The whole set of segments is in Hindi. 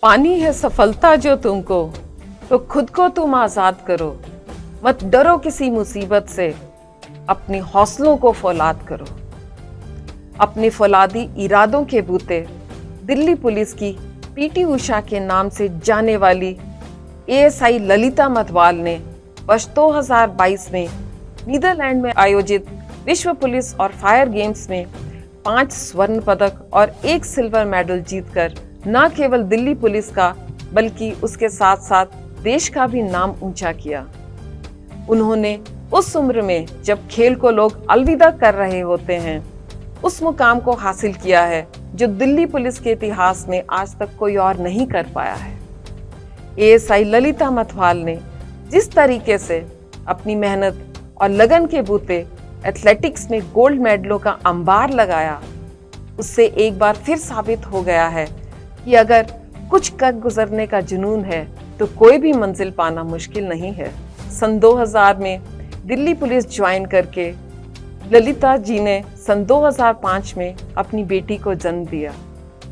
पानी है सफलता जो तुमको, तो खुद को तुम आजाद करो। मत डरो किसी मुसीबत से, अपने हौसलों को फौलाद करो। अपने फौलादी इरादों के बूते दिल्ली पुलिस की पीटी उषा के नाम से जाने वाली एएसआई ललिता मथवाल ने वर्ष 2022 में नीदरलैंड में आयोजित विश्व पुलिस और फायर गेम्स में 5 स्वर्ण पदक और 1 सिल्वर मेडल जीतकर न केवल दिल्ली पुलिस का बल्कि उसके साथ साथ देश का भी नाम ऊंचा किया। उन्होंने उस उम्र में जब खेल को लोग अलविदा कर रहे होते हैं, उस मुकाम को हासिल किया है जो दिल्ली पुलिस के इतिहास में आज तक कोई और नहीं कर पाया है। एएसआई ललिता मथवाल ने जिस तरीके से अपनी मेहनत और लगन के बूते एथलेटिक्स में गोल्ड मेडलों का अंबार लगाया, उससे एक बार फिर साबित हो गया है कि अगर कुछ कर गुजरने का जुनून है तो कोई भी मंजिल पाना मुश्किल नहीं है। सन 2000 में दिल्ली पुलिस ज्वाइन करके ललिता जी ने सन 2005 में अपनी बेटी को जन्म दिया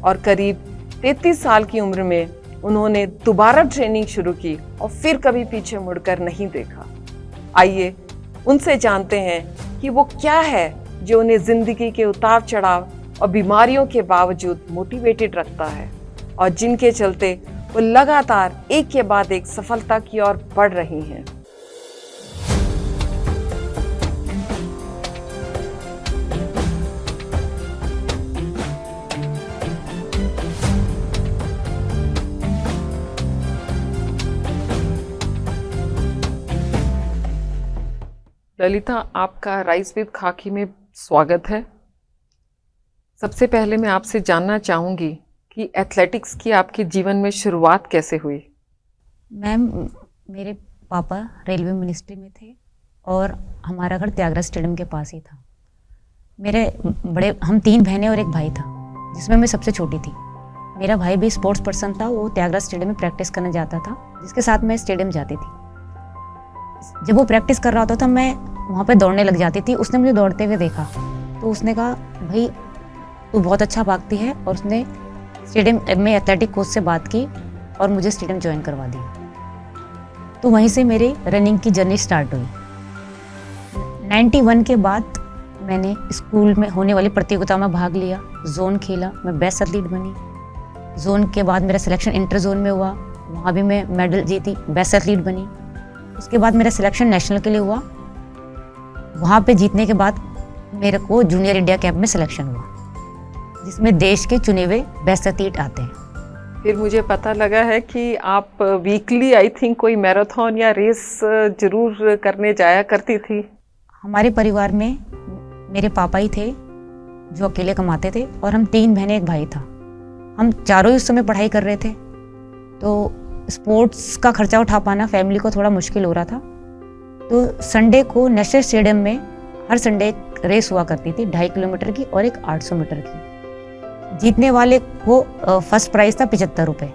और करीब 33 साल की उम्र में उन्होंने दोबारा ट्रेनिंग शुरू की और फिर कभी पीछे मुड़कर नहीं देखा। आइए उनसे जानते हैं कि वो क्या है जो उन्हें जिंदगी के उतार चढ़ाव और बीमारियों के बावजूद मोटिवेटेड रखता है और जिनके चलते वो लगातार एक के बाद एक सफलता की ओर बढ़ रही हैं। ललिता, आपका राइस विद खाकी में स्वागत है। सबसे पहले मैं आपसे जानना चाहूँगी कि एथलेटिक्स की आपके जीवन में शुरुआत कैसे हुई? मैम, मेरे पापा रेलवे मिनिस्ट्री में थे और हमारा घर त्यागराज स्टेडियम के पास ही था। हम 3 बहनें और एक भाई था, जिसमें मैं सबसे छोटी थी। मेरा भाई भी स्पोर्ट्स पर्सन था, वो त्यागराज स्टेडियम में प्रैक्टिस करने जाता था, जिसके साथ मैं स्टेडियम जाती थी। जब वो प्रैक्टिस कर रहा होता था, मैं वहाँ पे दौड़ने लग जाती थी। उसने मुझे दौड़ते हुए देखा तो उसने कहा, भाई तू बहुत अच्छा भागती है, और उसने स्टेडियम में एथलेटिक कोच से बात की और मुझे स्टेडियम ज्वाइन करवा दिया। तो वहीं से मेरी रनिंग की जर्नी स्टार्ट हुई। 91 के बाद मैंने स्कूल में होने वाली प्रतियोगिता में भाग लिया, जोन खेला, मैं बेस्ट एथलीट बनी। जोन के बाद मेरा सिलेक्शन इंटर जोन में हुआ, वहाँ भी मैं मेडल जीती, बेस्ट एथलीट बनी। उसके बाद मेरा सिलेक्शन नेशनल के लिए हुआ, वहाँ पे जीतने के बाद मेरे को जूनियर इंडिया कैंप में सिलेक्शन हुआ, जिसमें देश के चुने हुए बेस्ट एथलीट आते हैं। फिर मुझे पता लगा है कि आप वीकली आई थिंक कोई मैराथन या रेस जरूर करने जाया करती थी। हमारे परिवार में मेरे पापा ही थे जो अकेले कमाते थे और हम 3 बहनें एक भाई था। हम चारों ही उस समय पढ़ाई कर रहे थे, तो स्पोर्ट्स का खर्चा उठा पाना फैमिली को थोड़ा मुश्किल हो रहा था। तो संडे को नेशनल स्टेडियम में हर संडे एक रेस हुआ करती थी, 2.5 किलोमीटर की और एक 800 मीटर की। जीतने वाले को फर्स्ट प्राइज़ था 75 रुपये।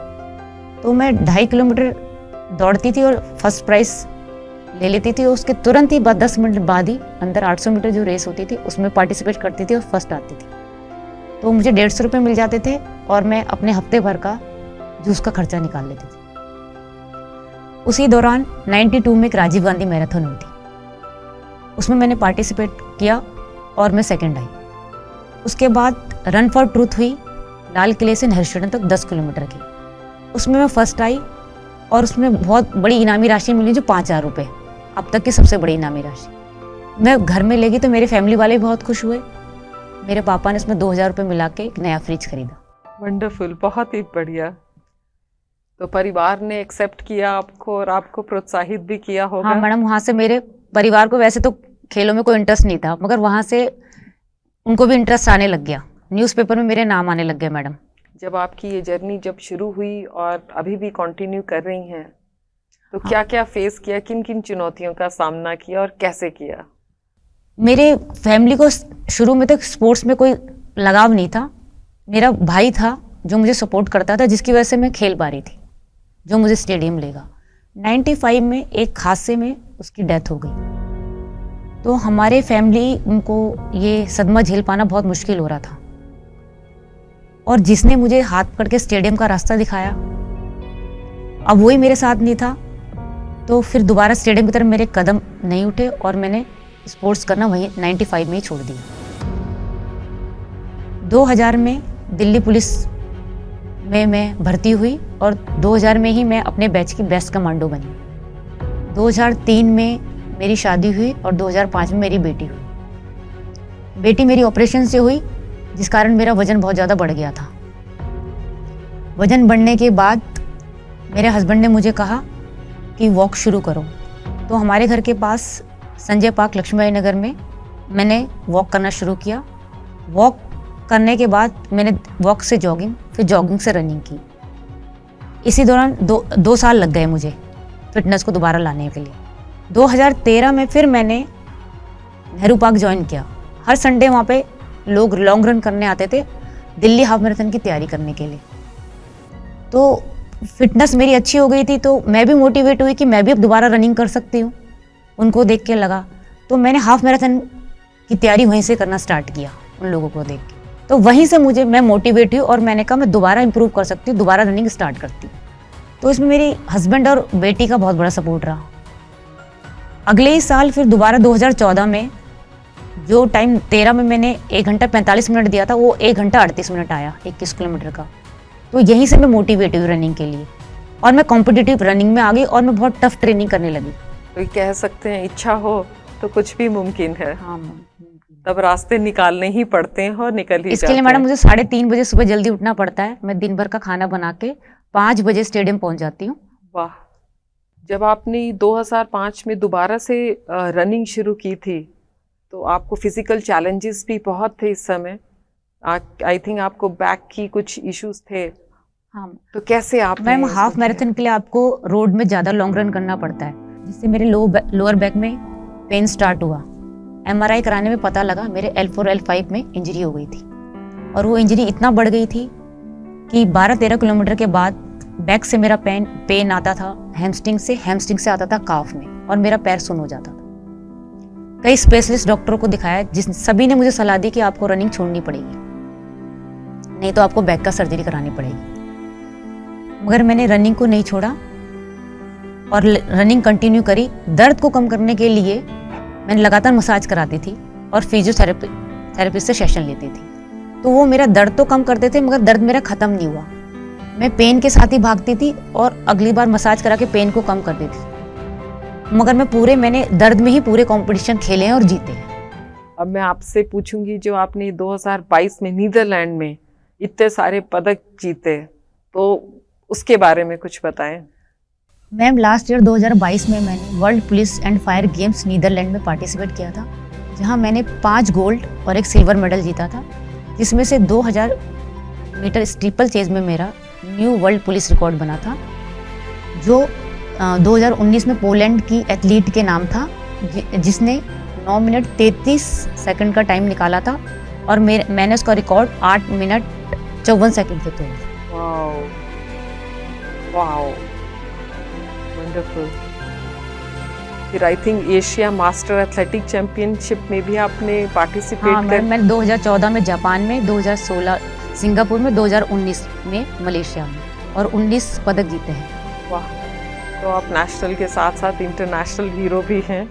तो मैं 2.5 किलोमीटर दौड़ती थी और फर्स्ट प्राइज़ ले लेती थी। और उसके तुरंत ही 10 मिनट बाद ही अंदर 800 मीटर जो रेस होती थी उसमें पार्टिसिपेट करती थी और फर्स्ट आती थी। तो मुझे 150 रुपये मिल जाते थे और मैं अपने हफ्ते भर का जूस का खर्चा निकाल लेती थी। उसी दौरान 92 में एक राजीव गांधी मैराथन हुई थी, उसमें मैंने पार्टिसिपेट किया और मैं सेकंड आई। उसके बाद रन फॉर ट्रूथ हुई, लाल किले से नेहरू स्टेडियम तक 10 किलोमीटर की, उसमें मैं फर्स्ट आई और उसमें बहुत बड़ी इनामी राशि मिली जो 5000 रुपये, अब तक की सबसे बड़ी इनामी राशि। मैं घर में ले गई तो मेरे फैमिली वाले बहुत खुश हुए। मेरे पापा ने उसमें 2000 रुपये मिला के एक नया फ्रिज खरीदा। वंडरफुल, बहुत ही बढ़िया। तो परिवार ने एक्सेप्ट किया आपको और आपको प्रोत्साहित भी किया होगा। हाँ मैडम, वहाँ से मेरे परिवार को वैसे तो खेलों में कोई इंटरेस्ट नहीं था, मगर वहाँ से उनको भी इंटरेस्ट आने लग गया। न्यूज़पेपर में मेरे नाम आने लग गए मैडम। जब आपकी ये जर्नी जब शुरू हुई और अभी भी कंटिन्यू कर रही हैं, तो हाँ। क्या क्या फेस किया, किन किन चुनौतियों का सामना किया और कैसे किया? मेरे फैमिली को शुरू में तक स्पोर्ट्स में कोई लगाव नहीं था। मेरा भाई था जो मुझे सपोर्ट करता था, जिसकी वजह से मैं खेल पा रही थी, जो मुझे स्टेडियम लेगा। 95 में एक हादसे में उसकी डेथ हो गई। तो हमारे फैमिली उनको ये सदमा झेल पाना बहुत मुश्किल हो रहा था। और जिसने मुझे हाथ पकड़ के स्टेडियम का रास्ता दिखाया अब वही मेरे साथ नहीं था, तो फिर दोबारा स्टेडियम की तरफ मेरे कदम नहीं उठे और मैंने स्पोर्ट्स करना वहीं 95 में ही छोड़ दिया। 2000 में दिल्ली पुलिस में मैं भर्ती हुई और 2000 में ही मैं अपने बैच की बेस्ट कमांडो बनी। 2003 में मेरी शादी हुई और 2005 में मेरी बेटी हुई। बेटी मेरी ऑपरेशन से हुई, जिस कारण मेरा वज़न बहुत ज़्यादा बढ़ गया था। वज़न बढ़ने के बाद मेरे हस्बैंड ने मुझे कहा कि वॉक शुरू करो। तो हमारे घर के पास संजय पार्क लक्ष्मीबाई नगर में मैंने वॉक करना शुरू किया। वॉक करने के बाद मैंने वॉक से जॉगिंग, फिर जॉगिंग से रनिंग की। इसी दौरान दो साल लग गए मुझे फिटनेस को दोबारा लाने के लिए। 2013 में फिर मैंने नेहरू पार्क ज्वाइन किया। हर संडे वहाँ पे लोग लॉन्ग रन करने आते थे दिल्ली हाफ मैराथन की तैयारी करने के लिए। तो फिटनेस मेरी अच्छी हो गई थी, तो मैं भी मोटिवेट हुई कि मैं भी अब दोबारा रनिंग कर सकती हूँ। उनको देख के लगा, तो मैंने हाफ मैराथन की तैयारी वहीं से करना स्टार्ट किया उन लोगों को देख के। तो वहीं से मैं मोटिवेट हुई और मैंने कहा मैं दोबारा इंप्रूव कर सकती हूँ, दोबारा रनिंग स्टार्ट करती हूँ। तो इसमें मेरी हस्बैंड और बेटी का बहुत बड़ा सपोर्ट रहा। अगले ही साल फिर दोबारा 2014 में जो टाइम 13 में मैंने 1 घंटा 45 मिनट दिया था, वो 1 घंटा 38 मिनट आया 21 किलोमीटर का। तो यहीं से मैं मोटिवेट हुई रनिंग के लिए और मैं कॉम्पिटिटिव रनिंग में आ गई और मैं बहुत टफ ट्रेनिंग करने लगी। तो कह सकते हैं इच्छा हो तो कुछ भी मुमकिन है। हाँ, तब रास्ते निकालने ही पड़ते हैं और निकल ही इसके लिए मैडम मुझे 3:30 बजे सुबह जल्दी उठना पड़ता है। मैं दिन भर का खाना बना के 5 बजे स्टेडियम पहुंच जाती हूँ। वाह। जब आपने 2005 में दोबारा से रनिंग शुरू की थी तो आपको फिजिकल चैलेंजेस भी बहुत थे इस समय। आई थिंक आपको बैक की कुछ इश्यूज थे। हाँ, तो कैसे आप मैम हाफ मैराथन के लिए आपको रोड में ज़्यादा लॉन्ग रन करना पड़ता है, जिससे मेरे लोअर बैक में पेन स्टार्ट हुआ। MRI कराने में पता लगा मेरे L4 L5 में इंजरी हो गई थी और वो इंजरी इतना बढ़ गई थी कि 12-13 किलोमीटर के बाद बैक से मेरा पेन आता था, हैमस्ट्रिंग से आता था काफ में और मेरा पैर सुन्न हो जाता था। कई स्पेशलिस्ट डॉक्टरों को दिखाया, सभी ने मुझे सलाह दी कि आपको रनिंग छोड़नी पड़ेगी, नहीं तो आपको बैक का सर्जरी करानी पड़ेगी। मगर मैंने रनिंग को नहीं छोड़ा और रनिंग कंटिन्यू करी। दर्द को कम करने के लिए मैंने लगातार मसाज कराती थी और फिजियोथेरेपिस्ट से सेशन लेती थी। तो वो मेरा दर्द तो कम करते थे, मगर दर्द मेरा ख़त्म नहीं हुआ। मैं पेन के साथ ही भागती थी और अगली बार मसाज करा के पेन को कम कर देती थी। मगर मैंने दर्द में ही पूरे कंपटीशन खेले हैं और जीते हैं। अब मैं आपसे पूछूंगी, जो आपने 2022 में नीदरलैंड में इतने सारे पदक जीते, तो उसके बारे में कुछ बताएं। मैम लास्ट ईयर 2022 में मैंने world police and fire games Netherlands में पार्टिसिपेट किया था, जहां मैंने 5 गोल्ड और 1 सिल्वर मेडल जीता था, जिसमें से 2000 मीटर स्टीपल चेज में मेरा न्यू वर्ल्ड पुलिस रिकॉर्ड बना था, जो 2019 में पोलैंड की एथलीट के नाम था, जिसने 9 मिनट 33 सेकंड का टाइम निकाला था और मैंने उसका रिकॉर्ड 8 मिनट 54 सेकंड से तोड़ा। Wow, wonderful. फिर I think Asia master athletic championship में भी आपने पार्टिसिपेट कर। मैं 2014 में जापान में, 2016 सिंगापुर में, 2019 में मलेशिया में और 19 पदक जीते हैं। वाह, तो आप नेशनल के साथ साथ इंटरनेशनल हीरो भी हैं।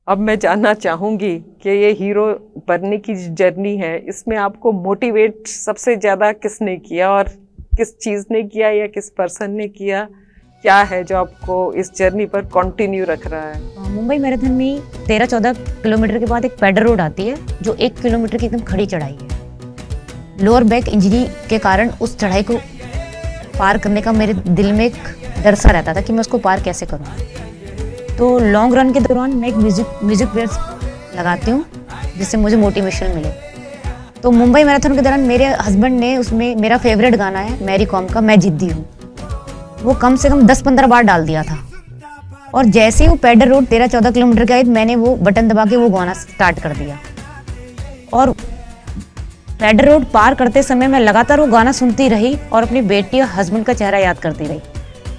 अब मैं जानना चाहूँगी कि ये हीरो बनने की जर्नी है, इसमें आपको मोटिवेट सबसे ज़्यादा किसने किया और किस चीज़ ने किया या किस पर्सन ने किया? क्या है जो आपको इस जर्नी पर कंटिन्यू रख रहा है? मुंबई मैराथन में 13-14 किलोमीटर के बाद एक पैडल रोड आती है, जो 1 किलोमीटर की एकदम खड़ी चढ़ाई है। लोअर बैक इंजरी के कारण उस चढ़ाई को पार करने का मेरे दिल में एक डर सा रहता था कि मैं उसको पार कैसे करूं। तो लॉन्ग रन के दौरान मैं एक म्यूजिक प्लेयर्स लगाती हूँ, जिससे मुझे मोटिवेशन मिले। तो मुंबई मैराथन के दौरान मेरे हस्बैंड ने उसमें मेरा फेवरेट गाना है मैरी कॉम का मैं जिद्दी हूँ, वो कम से कम 10-15 बार डाल दिया था। और जैसे ही वो पैडल रोड 13-14 किलोमीटर के आई, मैंने वो बटन दबा के वो गाना स्टार्ट कर दिया और पैडल रोड पार करते समय मैं लगातार वो गाना सुनती रही और अपनी बेटी और हस्बैंड का चेहरा याद करती रही।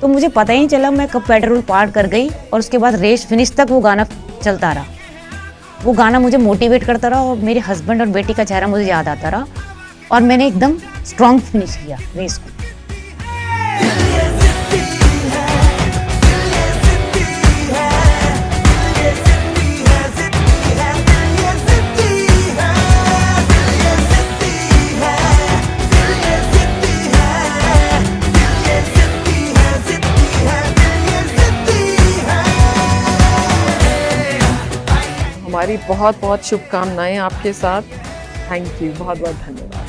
तो मुझे पता ही नहीं चला मैं कब पैडल रोड पार कर गई और उसके बाद रेस फिनिश तक वो गाना चलता रहा। वो गाना मुझे मोटिवेट करता रहा और मेरे हस्बैंड और बेटी का चेहरा मुझे याद आता रहा और मैंने एकदम स्ट्रॉन्ग फिनिश किया रेस को। हमारी बहुत बहुत शुभकामनाएं आपके साथ। थैंक यू, बहुत बहुत धन्यवाद।